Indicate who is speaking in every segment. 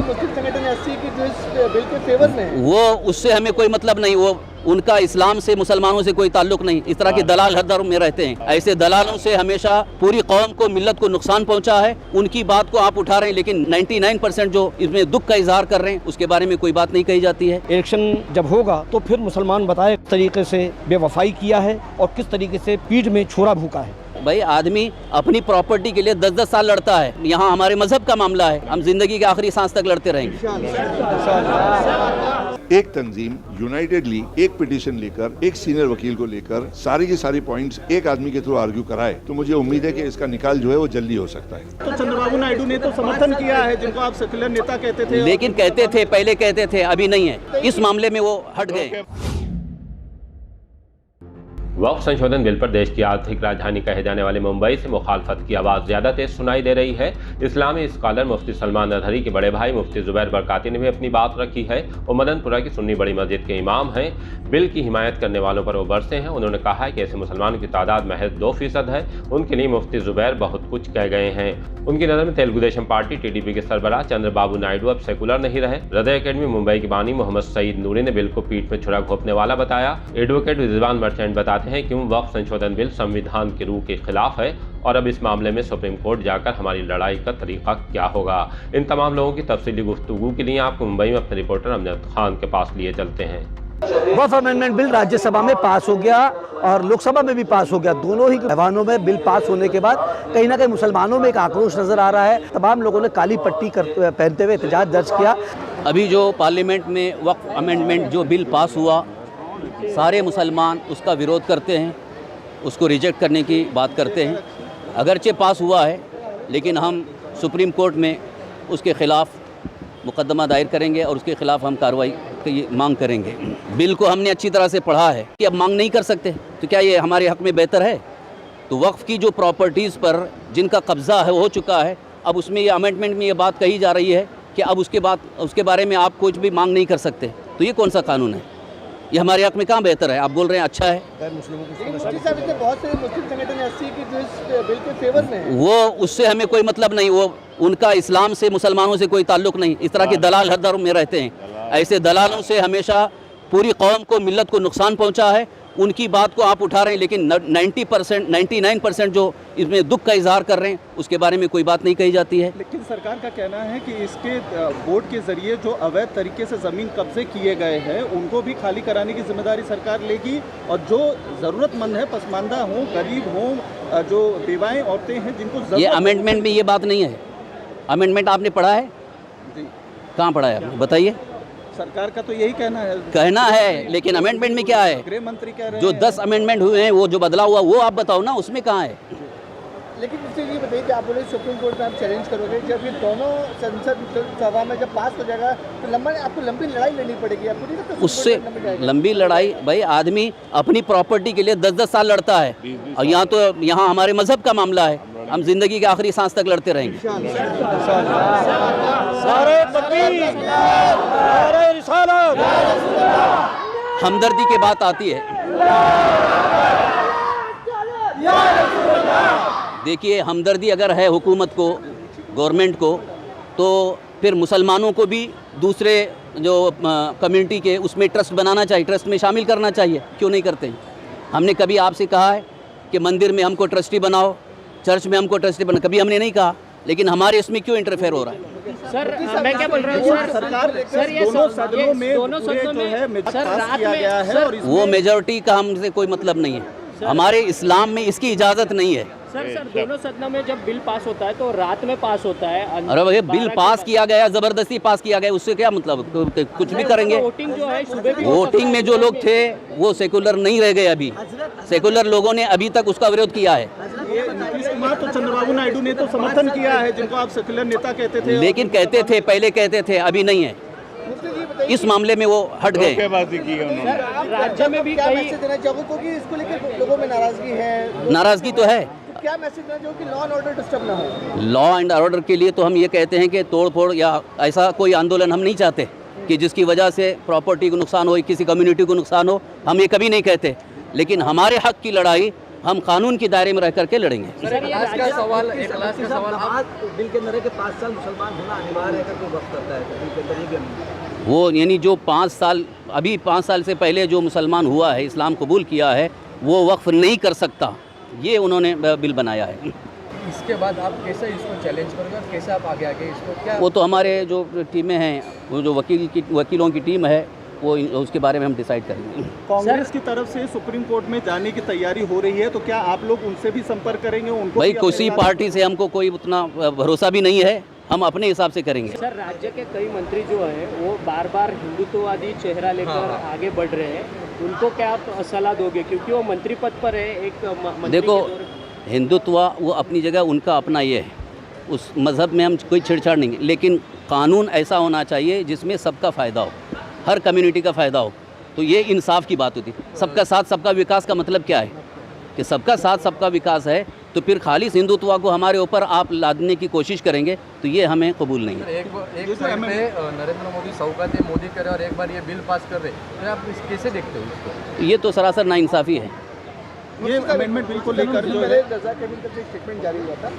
Speaker 1: मुस्लिम संगठन 80 की जो इस बिल के फेवर में है,
Speaker 2: वो उससे हमें कोई मतलब नहीं, वो उनका इस्लाम से मुसलमानों से कोई ताल्लुक नहीं। इस तरह के दलाल हर दर में रहते हैं। ऐसे दलालों से हमेशा पूरी कौम को, मिल्लत को नुकसान पहुंचा है। उनकी बात को आप उठा रहे हैं, लेकिन 99% जो इसमें दुख का इजहार कर रहे हैं उसके बारे में कोई बात नहीं कही जाती है।
Speaker 3: इलेक्शन जब होगा तो फिर मुसलमान बताए किस तरीके से बेवफाई किया है और किस तरीके से पीठ में छुरा भूका है।
Speaker 2: भाई आदमी अपनी प्रॉपर्टी के लिए 10-10 साल लड़ता है। यहाँ हमारे मजहब का मामला है, हम जिंदगी के आखिरी सांस तक लड़ते रहेंगे।
Speaker 4: एक तंजीम यूनाइटेडली एक पिटीशन लेकर, एक सीनियर वकील को लेकर सारी की सारी पॉइंट्स एक आदमी के थ्रू आर्ग्यू कराए तो मुझे उम्मीद है कि इसका निकाल जो है वो जल्दी हो सकता है।
Speaker 1: तो चंद्रबाबू नायडू ने तो समर्थन किया है, जिनको आप सेक्युलर नेता कहते थे,
Speaker 2: लेकिन कहते थे, पहले कहते थे, अभी नहीं है। इस मामले में वो हट गए।
Speaker 5: वक्फ संशोधन बिल पर देश की आर्थिक राजधानी कहे जाने वाले मुंबई से मुखालफत की आवाज़ ज़्यादा तेज सुनाई दे रही है। इस्लामी स्कॉलर मुफ्ती सलमान अजहरी के बड़े भाई मुफ्ती जुबैर बरकाती ने भी अपनी बात रखी है। वो मदनपुरा की सुन्नी बड़ी मस्जिद के इमाम हैं। बिल की हिमायत करने वालों पर वो बरसे हैं। उन्होंने कहा है कि ऐसे मुसलमानों की तादाद महज 2% है। उनके लिए मुफ्ती जुबैर बहुत कुछ कह गए हैं। उनकी नज़र में तेलुगु देशम पार्टी TDP के सरबराह चंद्रबाबू नायडू अब सेकुलर नहीं रहे। हृदय अकेडमी मुंबई के बानी मोहम्मद सईद नूरी ने बिल को पीठ में छुरा घोंपने वाला बताया। एडवोकेट रिजवान मर्चेंट बताते हैं कि वक्फ संशोधन बिल संविधान की रूह के खिलाफ है और अब इस मामले में सुप्रीम कोर्ट जाकर हमारी लड़ाई का तरीका क्या होगा। इन तमाम लोगों की तफसीली गुफ्तगू के लिए आपको मुंबई में अपने रिपोर्टर अमजद खान के पास लिए चलते हैं।
Speaker 3: वक्फ अमेंडमेंट बिल राज्यसभा में पास हो गया और लोकसभा में भी पास हो गया। दोनों ही ऐवानों में बिल पास होने के बाद कहीं ना कहीं मुसलमानों में एक आक्रोश नजर आ रहा है। तमाम लोगों ने काली पट्टी पहनते हुए एहतजाज दर्ज किया।
Speaker 2: अभी जो पार्लियामेंट में वक्फ अमेंडमेंट जो बिल पास हुआ, सारे मुसलमान उसका विरोध करते हैं, उसको रिजेक्ट करने की बात करते हैं। अगरचे पास हुआ है, लेकिन हम सुप्रीम कोर्ट में उसके ख़िलाफ़ मुकदमा दायर करेंगे और उसके ख़िलाफ़ हम कार्रवाई की मांग करेंगे। बिल को हमने अच्छी तरह से पढ़ा है कि अब मांग नहीं कर सकते, तो क्या ये हमारे हक़ में बेहतर है? तो वक्फ़ की जो प्रॉपर्टीज़ पर जिनका कब्ज़ा है हो चुका है, अब उसमें ये अमेंडमेंट में ये बात कही जा रही है कि अब उसके बारे में आप कुछ भी मांग नहीं कर सकते। तो ये कौन सा कानून है? ये हमारे हक़ में कहाँ बेहतर है? आप बोल रहे हैं अच्छा है।
Speaker 1: बहुत से मुस्लिम संगठन 80 की जो इस बिल के फेवर में है,
Speaker 2: वो उससे हमें कोई मतलब नहीं, वो उनका इस्लाम से, मुसलमानों से कोई ताल्लुक नहीं। इस तरह के दलाल हर दर में रहते हैं। ऐसे दलालों से हमेशा पूरी कौम को, मिल्लत को नुकसान पहुंचा है। उनकी बात को आप उठा रहे हैं, लेकिन 99% जो इसमें दुख का इजहार कर रहे हैं उसके बारे में कोई बात नहीं कही जाती है।
Speaker 1: लेकिन सरकार का कहना है कि इसके बोर्ड के जरिए जो अवैध तरीके से ज़मीन कब्जे किए गए हैं उनको भी खाली कराने की जिम्मेदारी सरकार लेगी, और जो ज़रूरतमंद है, पसमानदा हों, गरीब हों, जो बेवाएँ औरतें हैं जिनको
Speaker 2: ये अमेंडमेंट में ये बात नहीं है। अमेंडमेंट आपने पढ़ा है?
Speaker 1: जी,
Speaker 2: कहाँ पढ़ा है आपने? बताइए।
Speaker 1: सरकार का तो यही कहना है,
Speaker 2: लेकिन अमेंडमेंट में क्या है?
Speaker 1: गृह मंत्री कह रहे
Speaker 2: जो
Speaker 1: हैं
Speaker 2: 10 अमेंडमेंट हुए हैं, वो जो बदला हुआ वो आप बताओ ना, उसमें कहाँ है?
Speaker 1: लेकिन इससे ये बताइए कि आप बोले सुप्रीम कोर्ट में आप चैलेंज करोगे, जब ये दोनों संसद सभा में जब पास हो जाएगा तो आपको लंबी लड़ाई लड़नी पड़ेगी। आपको नहीं लगता
Speaker 2: उससे लंबी लड़ाई? भाई आदमी अपनी प्रॉपर्टी के लिए 10-10 साल लड़ता है, और यहाँ हमारे मजहब का मामला है, हम जिंदगी के आखिरी सांस तक लड़ते रहेंगे। हमदर्दी की बात आती है। देखिए, हमदर्दी अगर है हुकूमत को, गवर्नमेंट को, तो फिर मुसलमानों को भी दूसरे जो कम्युनिटी के उसमें ट्रस्ट बनाना चाहिए, ट्रस्ट में शामिल करना चाहिए। क्यों नहीं करते हैं? हमने कभी आपसे कहा है कि मंदिर में हमको ट्रस्टी बनाओ, चर्च में हमको ट्रस्टी बनाओ? कभी हमने नहीं कहा। लेकिन हमारे इसमें क्यों इंटरफेयर हो रहा है?
Speaker 6: सर मैं क्या बोल रहा हूँ सर, ये दोनों सदनों में सर रात में गया है, और
Speaker 2: वो मेजॉरिटी का हमसे कोई मतलब नहीं है। हमारे इस्लाम में इसकी इजाज़त नहीं है।
Speaker 6: सर दोनों सदनों में जब बिल पास होता है तो रात में पास होता है।
Speaker 2: अरे भैया, बिल पास किया गया, ज़बरदस्ती पास किया गया, उससे क्या मतलब? कुछ भी करेंगे।
Speaker 6: वोटिंग जो है सुबह भी
Speaker 2: वोटिंग में जो लोग थे वो सेकुलर नहीं रह गए। अभी सेकुलर लोगों ने अभी तक उसका विरोध किया है।
Speaker 1: नीतीश कुमार तो चंद्रबाबू नायडू ने तो समर्थन किया है, जिनको आप सेकुलर नेता कहते थे,
Speaker 2: लेकिन कहते थे, पहले कहते थे, अभी नहीं है। इस मामले में वो हट गए।
Speaker 6: राज्य में भी कई
Speaker 1: इसको लेकर लोगों में नाराजगी है।
Speaker 2: नाराजगी तो है।
Speaker 1: क्या मैसेज देना चाहोगे कि लॉ एंड ऑर्डर डिस्टर्ब ना हो?
Speaker 2: लॉ एंड ऑर्डर के लिए तो हम ये कहते हैं कि तोड़ फोड़ या ऐसा कोई आंदोलन हम नहीं चाहते कि जिसकी वजह से प्रॉपर्टी को नुकसान हो, किसी कम्युनिटी को नुकसान हो। हम ये कभी नहीं कहते। लेकिन हमारे हक की लड़ाई हम कानून के दायरे में रह करके लड़ेंगे।
Speaker 3: इखलास का सवाल बिल के अंदर है कि 5 साल मुसलमान होना अनिवार्य है, कोई वक्त करता है तो बिल के अंदर ये भी नहीं।
Speaker 2: वो यानी जो 5 साल अभी 5 साल से पहले जो मुसलमान हुआ है, इस्लाम कबूल किया है, वो वक्फ नहीं कर सकता, ये उन्होंने बिल बनाया है।
Speaker 3: इसके बाद आप कैसे इसको चैलेंज करोगे और कैसे आप आगे इसको क्या?
Speaker 2: वो तो हमारे जो टीमें हैं, वो जो वकीलों की टीम है, वो उसके बारे में हम डिसाइड करेंगे।
Speaker 1: कांग्रेस की तरफ से सुप्रीम कोर्ट में जाने की तैयारी हो रही है, तो क्या आप लोग उनसे भी संपर्क करेंगे? उनको
Speaker 2: भाई किसी पार्टी से हमको कोई उतना भरोसा भी नहीं है, हम अपने हिसाब से करेंगे।
Speaker 6: सर, राज्य के कई मंत्री जो है वो बार बार हिंदुत्ववादी चेहरा लेकर आगे बढ़ रहे हैं, उनको क्या आप सलाह दोगे? क्योंकि वो मंत्री पद पर है, एक मंत्री
Speaker 2: देखो, हिंदुत्व वो अपनी जगह, उनका अपना ये है, उस मज़हब में हम कोई छेड़छाड़ नहीं, लेकिन कानून ऐसा होना चाहिए जिसमें सबका फ़ायदा हो, हर कम्युनिटी का फ़ायदा हो। तो ये इंसाफ की बात होती है। सबका साथ सबका विकास का मतलब क्या है कि सबका साथ सबका विकास है, तो फिर खालिश हिंदुत्व को हमारे ऊपर आप लादने की कोशिश करेंगे तो ये हमें कबूल नहीं है।
Speaker 3: एक साइड पे नरेंद्र मोदी सौगात मोदी करे और एक बार ये बिल पास कर रहे, तो आप कैसे देखते हो इसको?
Speaker 2: ये तो सरासर नाइंसाफ़ी है।
Speaker 1: ये अमेंडमेंट बिल को लेकर जो है
Speaker 7: रजा कैबिनेट का एक स्टेटमेंट जारी हुआ था,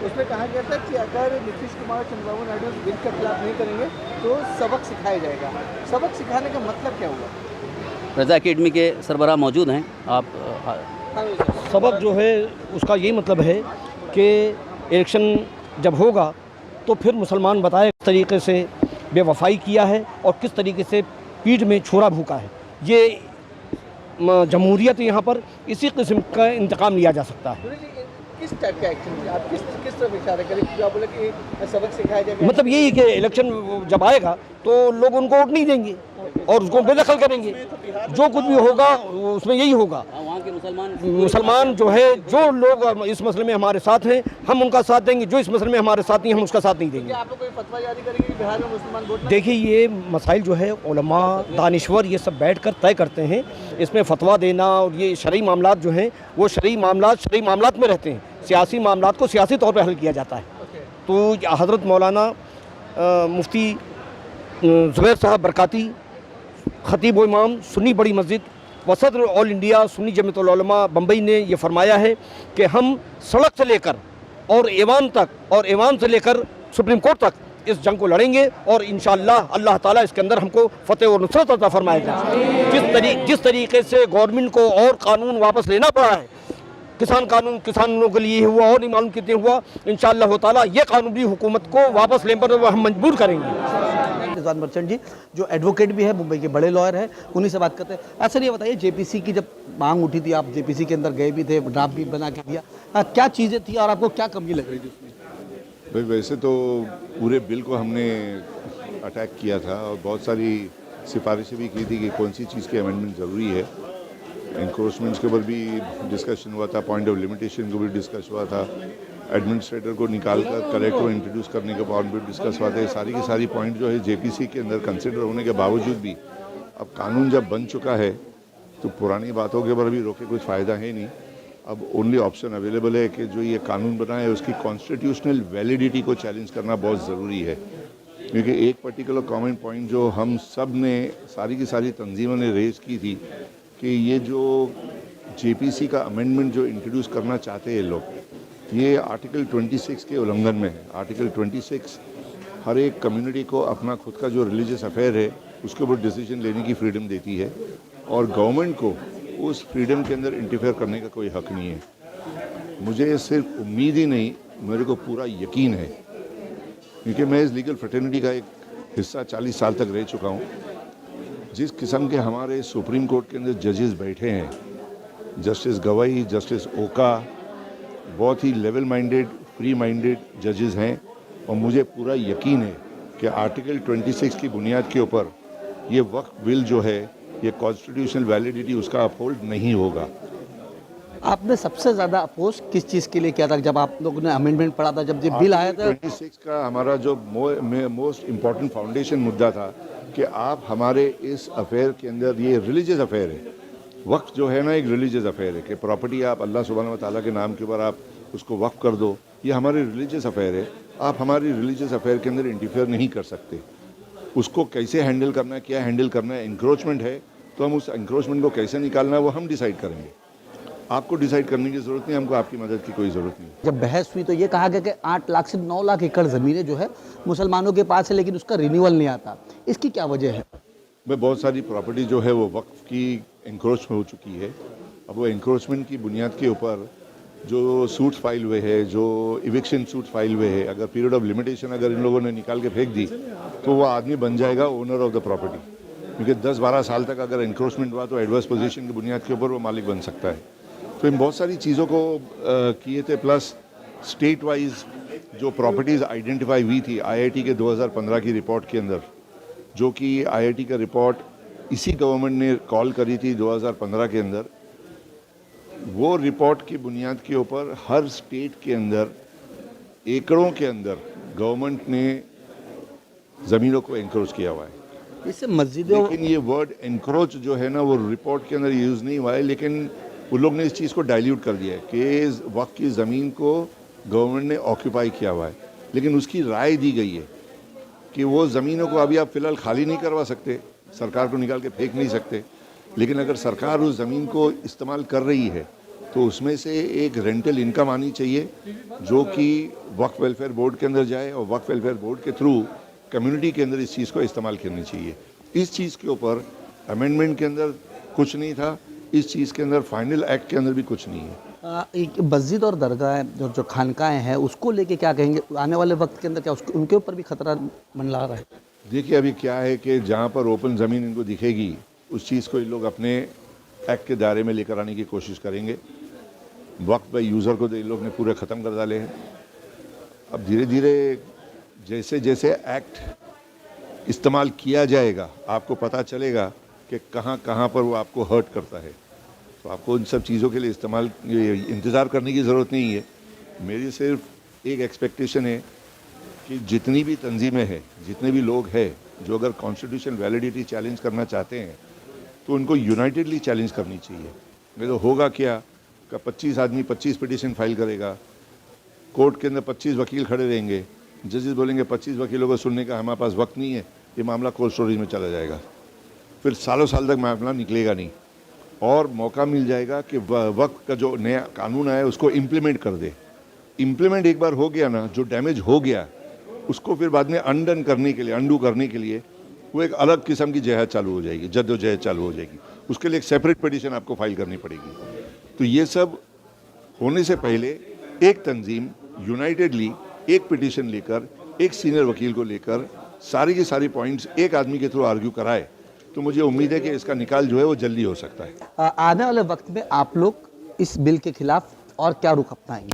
Speaker 7: उसमें कहा गया था कि अगर नीतीश कुमार चंद्रबाबू नायडू इस बिल का खिलाफ नहीं करेंगे तो सबक सिखाया जाएगा। सबक सिखाने का मतलब क्या हुआ?
Speaker 2: रजा अकेडमी के सरबराह मौजूद हैं, आप
Speaker 3: सबक जो है उसका यही मतलब है कि इलेक्शन जब होगा तो फिर मुसलमान बताए किस तरीके से बेवफाई किया है और किस तरीके से पीठ में छुरा भूका है। ये जमहूरियत यहाँ पर इसी किस्म का इंतकाम लिया जा सकता है।
Speaker 7: किस टाइप का एक्शन आप किस तरफ इशारा करें कि आप बोले कि सबक सिखाया जाएगा?
Speaker 3: मतलब यही कि इलेक्शन जब आएगा तो लोग उनको वोट नहीं देंगे और उसको बेदखल करेंगे, जो कुछ भी होगा उसमें यही होगा।
Speaker 2: वहाँ के
Speaker 3: मुसलमान जो है, जो लोग इस मसले में हमारे साथ हैं हम उनका साथ देंगे, जो इस मसले में हमारे साथ नहीं हम उसका साथ नहीं देंगे।
Speaker 7: आप लोग कोई फतवा जारी करेंगे कि बिहार में मुसलमान वोट?
Speaker 3: देखिए, ये मसाइल जो है उलमा दानिश्वर ये सब बैठकर तय करते हैं। इसमें फतवा देना और ये शरई मामलात जो हैं वो शरई मामलात में रहते हैं, सियासी मामलात को सियासी तौर पर हल किया जाता है। तो हज़रत मौलाना मुफ्ती ज़ुबैर साहब बरकाती, खतीब व इमाम सुन्नी बड़ी मस्जिद व सदर ऑल इंडिया सुन्नी जमीयतुल उलमा बम्बई ने ये फरमाया है कि हम सड़क से लेकर और ऐवान तक और ऐवान से लेकर सुप्रीम कोर्ट तक इस जंग को लड़ेंगे और इंशाअल्लाह अल्लाह ताला इसके अंदर हमको फतेह और नुसरत अता फरमाएगा। जिस तरीके से गवर्नमेंट को और कानून वापस लेना पड़ा है, किसान कानून किसानों के लिए हुआ और नहीं मालूम कितने हुआ, इंशाअल्लाह ताला ये कानून भी हुकूमत को वापस लेने पर हम मजबूर करेंगे।
Speaker 7: रिजवान मर्चेंट जी जो एडवोकेट भी है, मुंबई के बड़े लॉयर हैं, उन्हीं से बात करते हैं। सर, ये बताइए, जेपीसी की जब मांग उठी थी, आप जेपीसी के अंदर गए भी थे, ड्राफ्ट भी बना के दिया, क्या चीज़ें थी और आपको क्या कमी लग रही थी उसमें?
Speaker 4: भाई वैसे तो पूरे बिल को हमने अटैक किया था और बहुत सारी सिफारिशें भी की थी कि कौन सी चीज़ की अमेंडमेंट ज़रूरी है। इंक्रोचमेंट्स के ऊपर भी डिस्कशन हुआ था, पॉइंट ऑफ लिमिटेशन को भी डिस्कस हुआ था, एडमिनिस्ट्रेटर को निकाल कर करेक्ट को इंट्रोड्यूस करने के पॉइंट भी डिस्कस हुआ था। सारी की सारी पॉइंट जो है जेपीसी के अंदर कंसिडर होने के बावजूद भी अब कानून जब बन चुका है तो पुरानी बातों के ऊपर भी रोके कुछ फ़ायदा है नहीं। अब ओनली ऑप्शन अवेलेबल है कि जो ये कानून बना है उसकी कॉन्स्टिट्यूशनल वैलिडिटी को चैलेंज करना बहुत ज़रूरी है, क्योंकि एक पर्टिकुलर कॉमन पॉइंट जो हम सब ने सारी की सारी तंजीमों ने रेज की थी कि ये जो जेपीसी का अमेंडमेंट जो इंट्रोड्यूस करना चाहते हैं लोग, ये आर्टिकल 26 के उल्लंघन में है। आर्टिकल 26 हर एक कम्युनिटी को अपना खुद का जो रिलीजियस अफेयर है उसके ऊपर डिसीजन लेने की फ्रीडम देती है और गवर्नमेंट को उस फ्रीडम के अंदर इंटरफेयर करने का कोई हक नहीं है। मुझे सिर्फ उम्मीद ही नहीं, मेरे को पूरा यकीन है, क्योंकि मैं इस लीगल फ्रेटर्निटी का एक हिस्सा 40 साल तक रह चुका हूँ। जिस किस्म के हमारे सुप्रीम कोर्ट के अंदर जजेस बैठे हैं, जस्टिस गवाई, जस्टिस ओका, बहुत ही लेवल माइंडेड, फ्री माइंडेड जजेस हैं और मुझे पूरा यकीन है कि आर्टिकल 26 की बुनियाद के ऊपर ये वक्फ बिल जो है, ये कॉन्स्टिट्यूशनल वैलिडिटी उसका अपहोल्ड नहीं होगा।
Speaker 7: आपने सबसे ज़्यादा अपोज किस चीज़ के लिए किया था जब आप लोगों ने अमेंडमेंट पढ़ा था, जब ये बिल आया था?
Speaker 4: 26 का हमारा जो मोस्ट इम्पॉर्टेंट फाउंडेशन मुद्दा था कि आप हमारे इस अफेयर के अंदर, ये रिलीजियस अफेयर है, वक्फ जो है ना एक रिलीजियस अफेयर है कि प्रॉपर्टी आप अल्लाह सुब्हानहू व तआला के नाम के ऊपर आप उसको वक्फ कर दो, ये हमारी रिलीजियस अफेयर है। आप हमारी रिलीजियस अफेयर के अंदर इंटरफेयर नहीं कर सकते। उसको कैसे हैंडल करना है, क्या हैंडल करना है, इंक्रोचमेंट है तो हम उस इंक्रोचमेंट को कैसे निकालना है वो हम डिसाइड करेंगे। आपको डिसाइड करने की ज़रूरत नहीं, हमको आपकी मदद की कोई ज़रूरत नहीं।
Speaker 7: जब बहस हुई तो ये कहा गया कि 8 लाख से 9 लाख एकड़ ज़मीनें जो है मुसलमानों के पास है, लेकिन उसका रिन्यूअल नहीं आता। इसकी क्या वजह है?
Speaker 4: मैं बहुत सारी प्रॉपर्टी जो है वो वक्फ की इंक्रोच हो चुकी है। अब वो इंक्रोचमेंट की बुनियाद के ऊपर जो सूट्स फाइल हुए हैं, जो इविक्शन सूट्स फाइल हुए हैं, अगर पीरियड ऑफ लिमिटेशन अगर इन लोगों ने निकाल के फेंक दी तो वो आदमी बन जाएगा ओनर ऑफ द प्रॉपर्टी, क्योंकि 10-12 साल तक अगर इंक्रोचमेंट हुआ तो एडवर्स पोजीशन की बुनियाद के ऊपर वो मालिक बन सकता है। तो इन बहुत सारी चीज़ों को किए थे, प्लस स्टेट वाइज जो प्रॉपर्टीज़ आइडेंटिफाई हुई थी IIT के 2015 की रिपोर्ट के अंदर, जो कि IIT का रिपोर्ट इसी गवर्नमेंट ने कॉल करी थी 2015 के अंदर, वो रिपोर्ट की बुनियाद के ऊपर हर स्टेट के अंदर एकड़ों के अंदर गवर्नमेंट ने ज़मीनों को एनक्रोच किया हुआ है।
Speaker 7: इससे मस्जिदों,
Speaker 4: लेकिन ये वर्ड एनक्रोच जो है ना वो रिपोर्ट के अंदर यूज़ नहीं हुआ है, लेकिन उन लोग ने इस चीज़ को डाइल्यूट कर दिया है कि वक्त की ज़मीन को गवर्नमेंट ने ऑक्यूपाई किया हुआ है, लेकिन उसकी राय दी गई है कि वो ज़मीनों को अभी आप फ़िलहाल खाली नहीं करवा सकते, सरकार को निकाल के फेंक नहीं सकते, लेकिन अगर सरकार उस ज़मीन को इस्तेमाल कर रही है तो उसमें से एक रेंटल इनकम आनी चाहिए जो कि वक्फ वेलफेयर बोर्ड के अंदर जाए और वक्फ वेलफेयर बोर्ड के थ्रू कम्युनिटी के अंदर इस चीज़ को इस्तेमाल करनी चाहिए। इस चीज़ के ऊपर अमेंडमेंट के अंदर कुछ नहीं था, इस चीज़ के अंदर फाइनल एक्ट के अंदर भी कुछ नहीं है।
Speaker 7: एक मस्जिद और दरगाह जो खानकाएँ हैं उसको लेके क्या कहेंगे? आने वाले वक्त के अंदर क्या उनके ऊपर भी खतरा मंडरा रहा है?
Speaker 4: देखिए अभी क्या है कि जहाँ पर ओपन ज़मीन इनको दिखेगी उस चीज़ को इन लोग अपने एक्ट के दायरे में लेकर आने की कोशिश करेंगे। वक्त बाई यूज़र को इन लोग ने पूरे ख़त्म कर डाले हैं। अब धीरे धीरे जैसे जैसे एक्ट इस्तेमाल किया जाएगा आपको पता चलेगा कि कहाँ कहाँ पर वो आपको हर्ट करता है, तो आपको उन सब चीज़ों के लिए इंतज़ार करने की ज़रूरत नहीं है। मेरी सिर्फ एक एक्सपेक्टेशन है कि जितनी भी तंजीमें हैं, जितने भी लोग हैं जो अगर कॉन्स्टिट्यूशन वैलिडिटी चैलेंज करना चाहते हैं तो उनको यूनाइटेडली चैलेंज करनी चाहिए। नहीं तो होगा क्या कि 25 आदमी 25 पिटीशन फाइल करेगा, कोर्ट के अंदर 25 वकील खड़े रहेंगे, जजेस बोलेंगे 25 वकीलों को सुनने का हमारे पास वक्त नहीं है, ये मामला कोल्ड स्टोरेज में चला जाएगा, फिर सालों साल तक मामला निकलेगा नहीं और मौका मिल जाएगा कि वक्त का जो नया कानून आया उसको इम्प्लीमेंट कर दे। इम्प्लीमेंट एक बार हो गया ना, जो डैमेज हो गया उसको फिर बाद में अनडन करने के लिए, अंडू करने के लिए वो एक अलग किस्म की जहद चालू हो जाएगी, जद्दोजहद चालू हो जाएगी। उसके लिए एक सेपरेट पिटीशन आपको फाइल करनी पड़ेगी। तो ये सब होने से पहले एक तंजीम यूनाइटेडली एक पिटीशन लेकर, एक सीनियर वकील को लेकर सारी की सारी पॉइंट्स एक आदमी के थ्रू आर्ग्यू कराए तो मुझे उम्मीद है कि इसका निकाल जो है वो जल्दी हो सकता है।
Speaker 7: आने वाले वक्त में आप लोग इस बिल के खिलाफ और क्या रुख अपनाएंगे?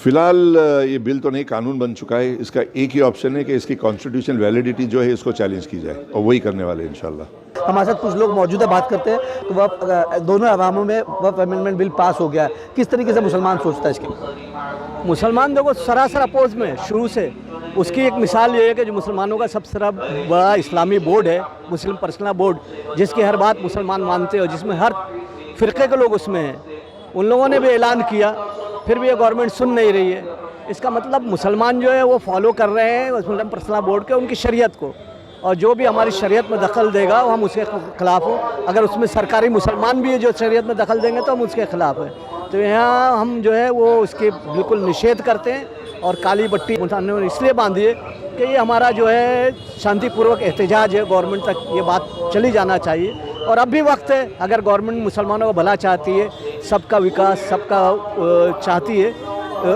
Speaker 4: फिलहाल ये बिल तो नहीं, कानून बन चुका है। इसका एक ही ऑप्शन है कि इसकी कॉन्स्टिट्यूशन वैलिडिटी जो है इसको चैलेंज की जाए और वही करने वाले इंशाल्लाह।
Speaker 7: हमारे साथ कुछ लोग मौजूद है, बात करते हैं। तो वह दोनों अवामों में वह अमेंडमेंट बिल पास हो गया, किस तरीके से मुसलमान सोचता है इसके?
Speaker 6: मुसलमान देखो सरासर अपोज में शुरू से। उसकी एक मिसाल ये है कि जो मुसलमानों का सबसे बड़ा इस्लामी बोर्ड है, मुस्लिम पर्सनल बोर्ड, जिसकी हर बात मुसलमान मानते हो, जिसमें हर फ़िरक़े के लोग उसमें हैं, उन लोगों ने भी ऐलान किया, फिर भी ये गवर्नमेंट सुन नहीं रही है। इसका मतलब मुसलमान जो है वो फॉलो कर रहे हैं मुस्लिम पर्सनल बोर्ड के, उनकी शरीयत को, और जो भी हमारी शरीयत में दखल देगा वो हम उसके ख़िलाफ़ हो। अगर उसमें सरकारी मुसलमान भी है जो शरीयत में दखल देंगे तो हम उसके ख़िलाफ़ है। तो यहाँ हम जो है वो उसके बिल्कुल निषेध करते हैं और काली पट्टी इसलिए बांधी है कि ये हमारा जो है शांतिपूर्वक एहतजाज है, गवर्नमेंट तक ये बात चली जाना चाहिए। और अब भी वक्त है, अगर गवर्नमेंट मुसलमानों का भला चाहती है, सबका विकास सबका चाहती है,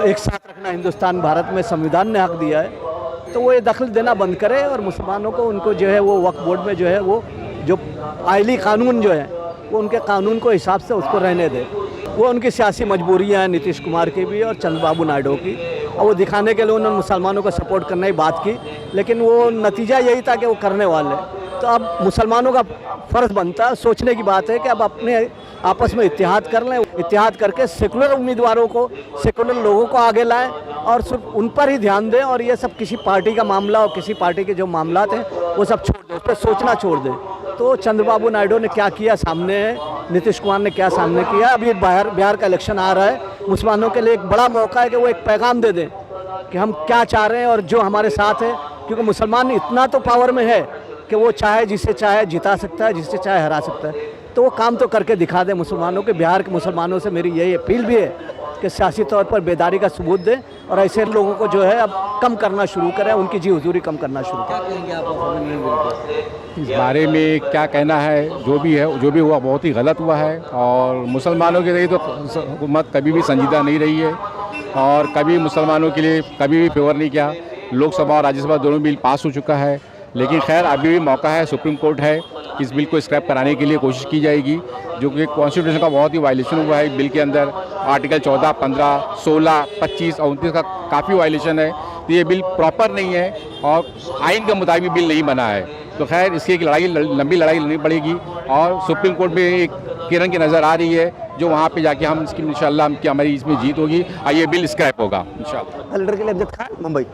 Speaker 6: एक साथ रखना हिंदुस्तान भारत में संविधान ने हक दिया है, तो वो ये दखल देना बंद करे और मुसलमानों को उनको जो है वो वक्फ बोर्ड में जो है वो जो आइली कानून जो है वो उनके कानून को हिसाब से उसको रहने दे। वो उनकी सियासी मजबूरियाँ हैं, नीतीश कुमार की भी और चंद्रबाबू नायडू की, और वो दिखाने के लिए उन्होंने मुसलमानों को सपोर्ट करने की बात की, लेकिन वो नतीजा यही था कि वो करने वाले। तो अब मुसलमानों का फ़र्ज़ बनता है, सोचने की बात है कि अब अपने आपस में इत्तेहाद कर लें, इत्तेहाद करके सेकुलर उम्मीदवारों को, सेकुलर लोगों को आगे लाएं और सिर्फ उन पर ही ध्यान दें, और ये सब किसी पार्टी का मामला और किसी पार्टी के जो मामलात हैं वो सब छोड़ दें, उस पर सोचना छोड़ दें। तो चंद्रबाबू नायडू ने क्या किया सामने है, नीतीश कुमार ने क्या सामने किया। अभी बिहार का इलेक्शन आ रहा है, मुसलमानों के लिए एक बड़ा मौका है कि वो एक पैगाम दे दें कि हम क्या चाह रहे हैं और जो हमारे साथ है, क्योंकि मुसलमान इतना तो पावर में है कि वो चाहे जिसे चाहे जिता सकता है, जिससे चाहे हरा सकता है। तो वो काम तो करके दिखा दें मुसलमानों के। बिहार के मुसलमानों से मेरी यही अपील भी है कि सियासी तौर पर बेदारी का सबूत दें और ऐसे लोगों को जो है अब कम करना शुरू करें, उनकी जी हुजूरी कम करना शुरू करें।
Speaker 3: क्या कहेंगे आप?
Speaker 8: इस बारे में क्या कहना है, जो भी हुआ बहुत ही गलत हुआ है और मुसलमानों के लिए तो हुकूमत कभी भी संजीदा नहीं रही है और कभी मुसलमानों के लिए कभी भी फेवर नहीं किया। लोकसभा और राज्यसभा दोनों बिल पास हो चुका है, लेकिन खैर अभी भी मौका है, सुप्रीम कोर्ट है, इस बिल को स्क्रैप कराने के लिए कोशिश की जाएगी, जो कि कॉन्स्टिट्यूशन का बहुत ही वायलेशन हुआ है। बिल के अंदर आर्टिकल 14, 15, 16, 25 और 29 का काफ़ी वायलेशन है, तो ये बिल प्रॉपर नहीं है और आइन के मुताबिक बिल नहीं बना है। तो खैर इसकी एक लंबी लड़ाई लड़नी पड़ेगी और सुप्रीम कोर्ट में एक किरण की नज़र आ रही है, जो वहाँ पे जाके हम इसकी इंशाल्लाह हमारी इसमें जीत होगी और ये बिल स्क्रैप होगा इंशाल्लाह।
Speaker 3: लीडर के लिए अमजद खान, मुंबई।